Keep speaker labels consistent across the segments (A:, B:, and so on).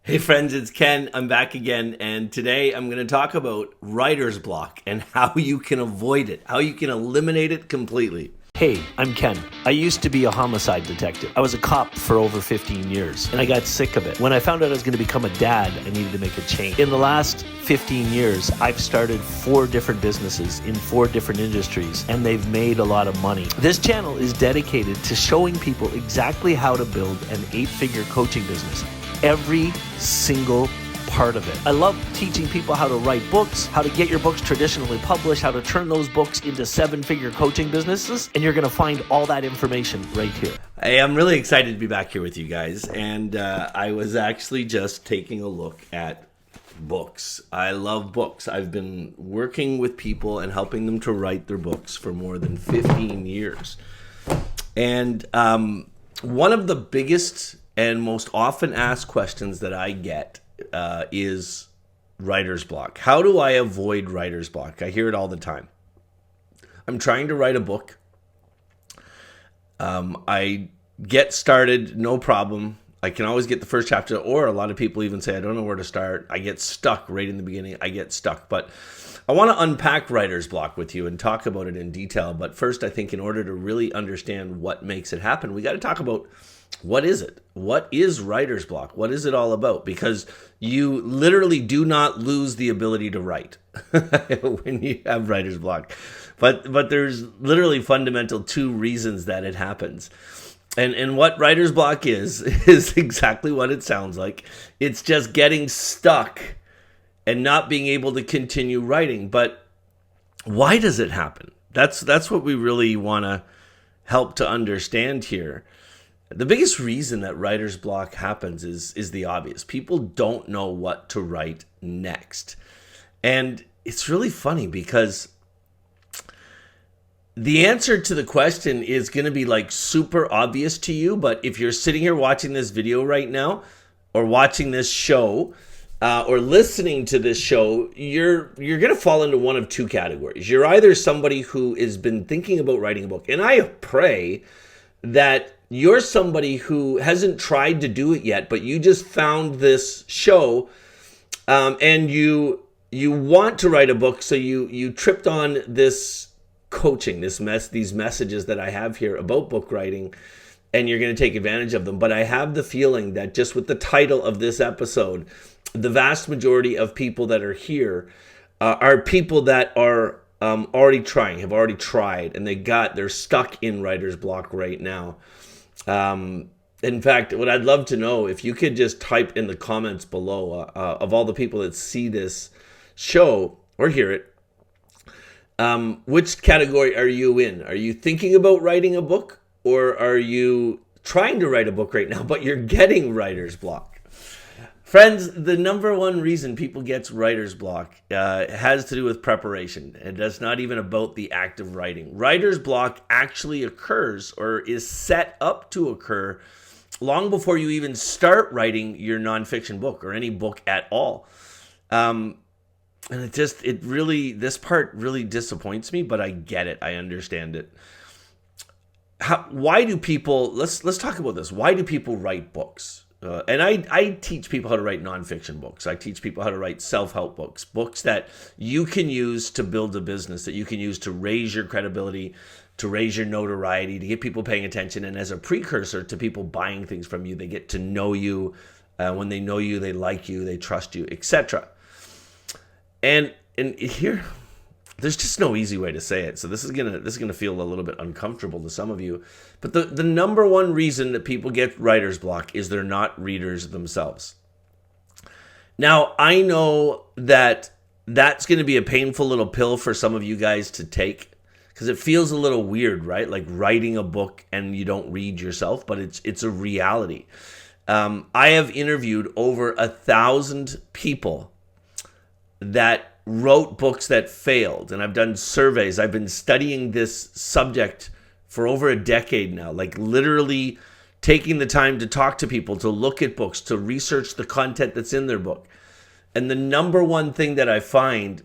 A: Hey friends, it's Ken. I'm back again, and today I'm going to talk about writer's block and how you can avoid it, how you can eliminate it completely.
B: Hey, I'm Ken. I used to be a homicide detective. I was a cop for over 15 years, and I got sick of it. When I found out I was going to become a dad, I needed to make a change. In the last 15 years, I've started 4 different businesses in 4 different industries, and they've made a lot of money. This channel is dedicated to showing people exactly how to build an 8-figure coaching business. Every single part of it. I love teaching people how to write books, how to get your books traditionally published, how to turn those books into 7-figure coaching businesses, and you're going to find all that information right here.
A: Hey, I'm really excited to be back here with you guys, and I was actually just taking a look at books. I love books. I've been working with people and helping them to write their books for more than 15 years. And one of the biggest and most often asked questions that I get is writer's block. How do I avoid writer's block? I hear it all the time. I'm trying to write a book. I get started, no problem. I can always get the first chapter, or a lot of people even say, I don't know where to start. I get stuck right in the beginning. I get stuck. But I want to unpack writer's block with you and talk about it in detail. But first, I think in order to really understand what makes it happen, we got to talk about what is it? What is writer's block? What is it all about? Because you literally do not lose the ability to write when you have writer's block. But there's literally fundamental 2 reasons that it happens. And what writer's block is exactly what it sounds like. It's just getting stuck and not being able to continue writing. But why does it happen? That's what we really want to help to understand here. The biggest reason that writer's block happens is the obvious. People don't know what to write next. And it's really funny because the answer to the question is going to be like super obvious to you. But if you're sitting here watching this video right now, or watching this show, or listening to this show, you're going to fall into one of 2 categories. You're either somebody who has been thinking about writing a book, and I pray that you're somebody who hasn't tried to do it yet, but you just found this show, and you want to write a book, so you tripped on this coaching, these messages that I have here about book writing, and you're going to take advantage of them. But I have the feeling that just with the title of this episode, the vast majority of people that are here are people that are have already tried, and they're stuck in writer's block right now. In fact, what I'd love to know, if you could just type in the comments below of all the people that see this show or hear it, which category are you in? Are you thinking about writing a book, or are you trying to write a book right now, but you're getting writer's block? Friends, the number one reason people get writer's block has to do with preparation. And that's not even about the act of writing. Writer's block actually occurs, or is set up to occur, long before you even start writing your nonfiction book or any book at all. And this part really disappoints me, but I get it. I understand it. Why do people, let's talk about this. Why do people write books? And I teach people how to write nonfiction books. I teach people how to write self-help books, books that you can use to build a business, that you can use to raise your credibility, to raise your notoriety, to get people paying attention, and as a precursor to people buying things from you. They get to know you. When they know you, they like you, they trust you, etc. And here, there's just no easy way to say it. So this is gonna feel a little bit uncomfortable to some of you. But the number one reason that people get writer's block is they're not readers themselves. Now, I know that that's going to be a painful little pill for some of you guys to take, because it feels a little weird, right? Like writing a book and you don't read yourself, but it's a reality. I have interviewed over 1,000 people that wrote books that failed, and I've done surveys. I've been studying this subject for over a decade now, like literally taking the time to talk to people, to look at books, to research the content that's in their book. And the number one thing that I find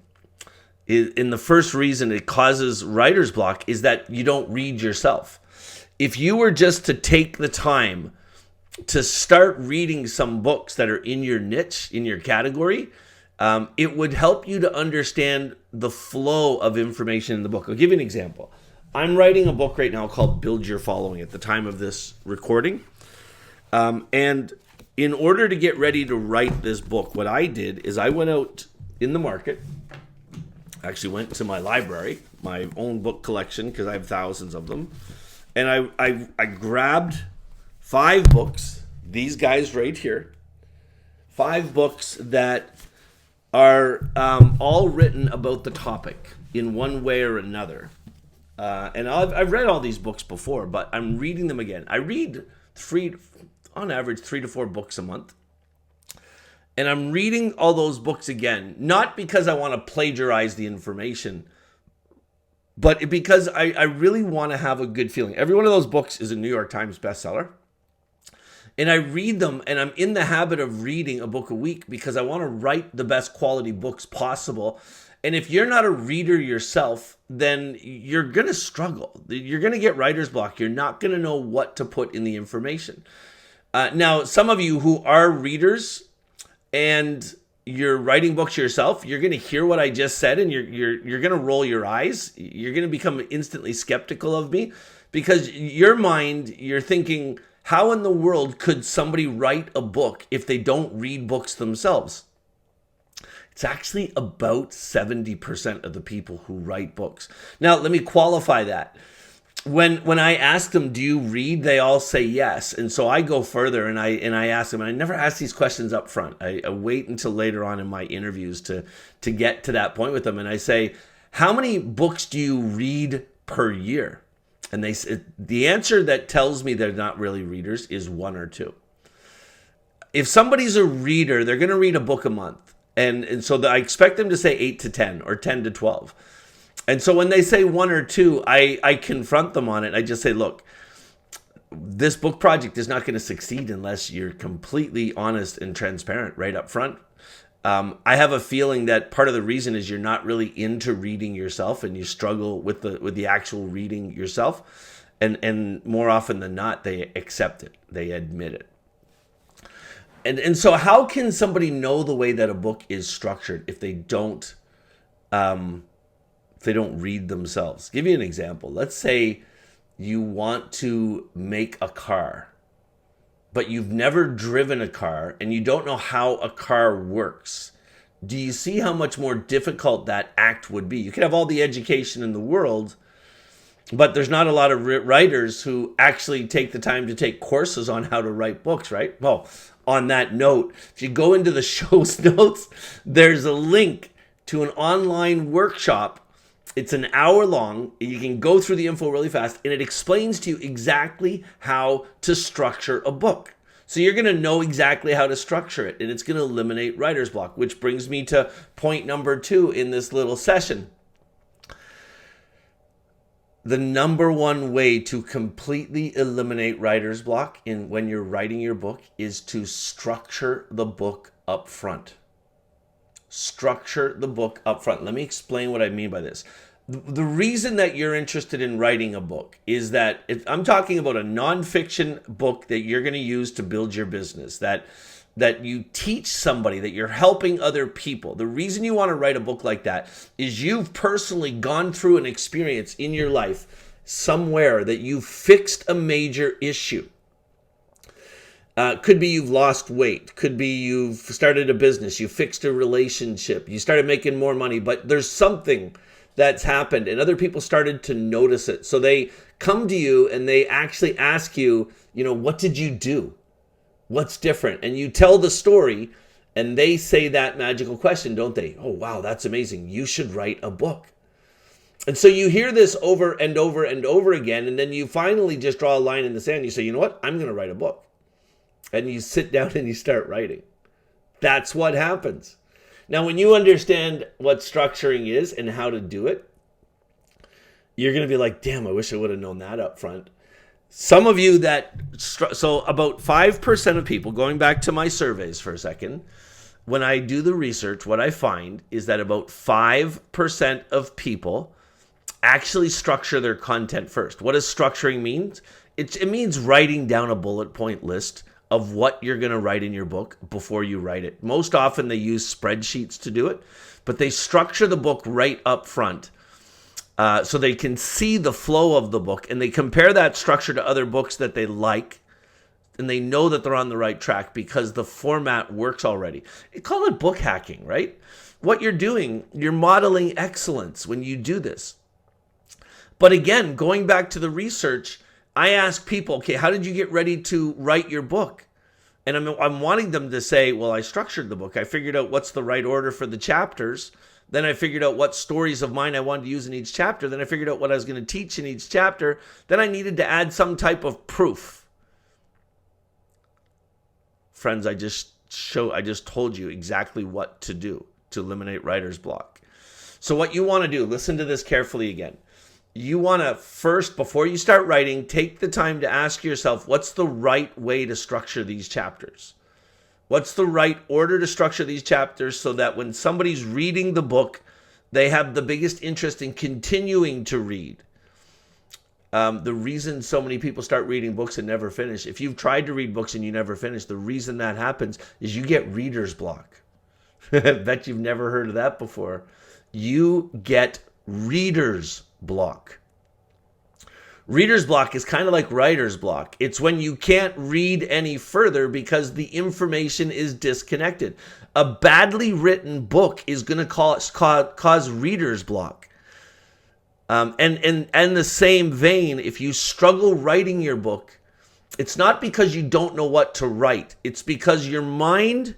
A: is, in the first reason it causes writer's block, is that you don't read yourself. If you were just to take the time to start reading some books that are in your niche, in your category. It would help you to understand the flow of information in the book. I'll give you an example. I'm writing a book right now called Build Your Following at the time of this recording. And in order to get ready to write this book, what I did is I went out in the market, actually went to my library, my own book collection, because I have thousands of them. And I grabbed 5 books, these guys right here, 5 books that are all written about the topic in one way or another. And I've read all these books before, but I'm reading them again. I read on average 3 to 4 books a month. And I'm reading all those books again, not because I want to plagiarize the information, but because I really want to have a good feeling. Every one of those books is a New York Times bestseller. And I read them, and I'm in the habit of reading a book a week because I want to write the best quality books possible. And if you're not a reader yourself, then you're going to struggle. You're going to get writer's block. You're not going to know what to put in the information. Now, some of you who are readers and you're writing books yourself, you're going to hear what I just said, and you're going to roll your eyes. You're going to become instantly skeptical of me because your mind, you're thinking, how in the world could somebody write a book if they don't read books themselves? It's actually about 70% of the people who write books. Now, let me qualify that. When I ask them, do you read? They all say yes. And so I go further and I ask them, and I never ask these questions up front. I wait until later on in my interviews to get to that point with them. And I say, how many books do you read per year? And the answer that tells me they're not really readers is 1 or 2. If somebody's a reader, they're going to read a book a month. And so I expect them to say 8 to 10 or 10 to 12. And so when they say 1 or 2, I confront them on it. I just say, look, this book project is not going to succeed unless you're completely honest and transparent right up front. I have a feeling that part of the reason is you're not really into reading yourself and you struggle with the actual reading yourself. And more often than not, they accept it. They admit it. And so how can somebody know the way that a book is structured if they don't read themselves? Give you an example. Let's say you want to make a car, but you've never driven a car and you don't know how a car works. Do you see how much more difficult that act would be? You could have all the education in the world, but there's not a lot of writers who actually take the time to take courses on how to write books, right? Well, on that note, if you go into the show's notes, there's a link to an online workshop. It's an hour long. You can go through the info really fast, and it explains to you exactly how to structure a book. So you're going to know exactly how to structure it, and it's going to eliminate writer's block, which brings me to point number 2 in this little session. The number one way to completely eliminate writer's block when you're writing your book is to structure the book up front. Structure the book up front. Let me explain what I mean by this. The reason that you're interested in writing a book is that if I'm talking about a nonfiction book that you're going to use to build your business, that you teach somebody, that you're helping other people. The reason you want to write a book like that is you've personally gone through an experience in your life somewhere that you fixed a major issue. Could be you've lost weight. Could be you've started a business. You fixed a relationship. You started making more money. But there's something that's happened and other people started to notice it. So they come to you and they actually ask you, what did you do? What's different? And you tell the story and they say that magical question, don't they? Oh, wow, that's amazing. You should write a book. And so you hear this over and over and over again. And then you finally just draw a line in the sand. You say, you know what? I'm going to write a book. And you sit down and you start writing. That's what happens. Now, when you understand what structuring is and how to do it, you're going to be like, damn, I wish I would have known that up front. Some of you so about 5% of people, going back to my surveys for a second, when I do the research, what I find is that about 5% of people actually structure their content first. What does structuring mean? It means writing down a bullet point list of what you're going to write in your book before you write it. Most often they use spreadsheets to do it, but they structure the book right up front so they can see the flow of the book, and they compare that structure to other books that they like, and they know that they're on the right track because the format works already. They call it book hacking, right? What you're doing, you're modeling excellence when you do this. But again, going back to the research, I ask people, okay, how did you get ready to write your book? And I'm wanting them to say, well, I structured the book. I figured out what's the right order for the chapters. Then I figured out what stories of mine I wanted to use in each chapter. Then I figured out what I was going to teach in each chapter. Then I needed to add some type of proof. Friends, I just told you exactly what to do to eliminate writer's block. So what you want to do, listen to this carefully again. You want to first, before you start writing, take the time to ask yourself, what's the right way to structure these chapters? What's the right order to structure these chapters so that when somebody's reading the book, they have the biggest interest in continuing to read? The reason so many people start reading books and never finish, if you've tried to read books and you never finish, the reason that happens is you get reader's block. I bet you've never heard of that before. You get reader's block. Reader's block is kind of like writer's block. It's when you can't read any further because the information is disconnected. A badly written book is going to cause reader's block. And in the same vein, if you struggle writing your book, it's not because you don't know what to write. It's because your mind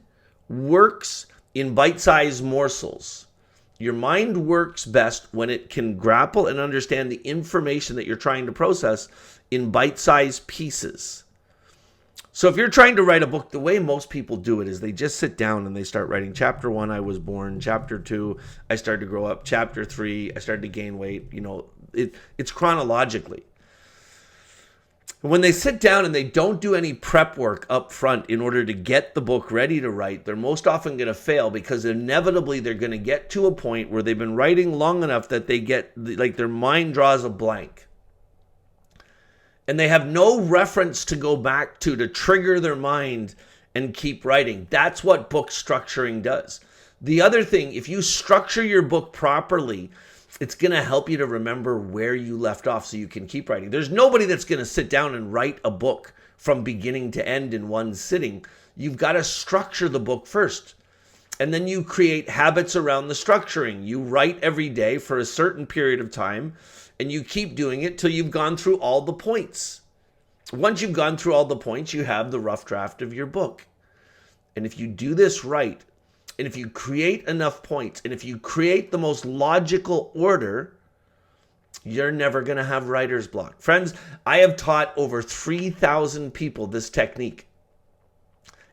A: works in bite-sized morsels. Your mind works best when it can grapple and understand the information that you're trying to process in bite-sized pieces. So if you're trying to write a book, the way most people do it is they just sit down and they start writing chapter 1, I was born, chapter 2, I started to grow up, chapter 3, I started to gain weight. It's chronologically. When they sit down and they don't do any prep work up front in order to get the book ready to write, they're most often going to fail because inevitably they're going to get to a point where they've been writing long enough that they get, like, their mind draws a blank. And they have no reference to go back to trigger their mind and keep writing. That's what book structuring does. The other thing, if you structure your book properly, it's going to help you to remember where you left off so you can keep writing. There's nobody that's going to sit down and write a book from beginning to end in one sitting. You've got to structure the book first. And then you create habits around the structuring. You write every day for a certain period of time, and you keep doing it till you've gone through all the points. Once you've gone through all the points, you have the rough draft of your book. And if you do this right, and if you create enough points, and if you create the most logical order, you're never going to have writer's block. Friends, I have taught over 3,000 people this technique,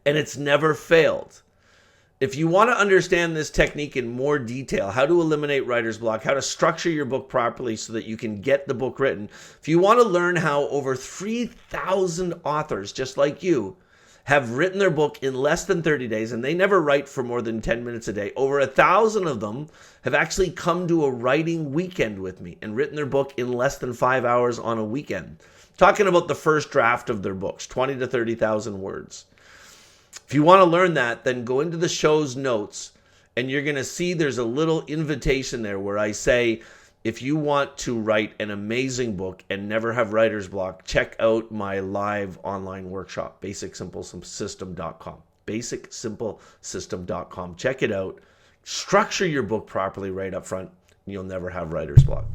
A: and it's never failed. If you want to understand this technique in more detail, how to eliminate writer's block, how to structure your book properly so that you can get the book written, if you want to learn how over 3,000 authors just like you have written their book in less than 30 days, and they never write for more than 10 minutes a day. Over 1,000 of them have actually come to a writing weekend with me and written their book in less than 5 hours on a weekend. Talking about the first draft of their books, 20 to 30,000 words. If you want to learn that, then go into the show's notes, and you're going to see there's a little invitation there where I say, if you want to write an amazing book and never have writer's block, check out my live online workshop, basicsimplesystem.com. basicsimplesystem.com. Check it out. Structure your book properly right up front, and you'll never have writer's block.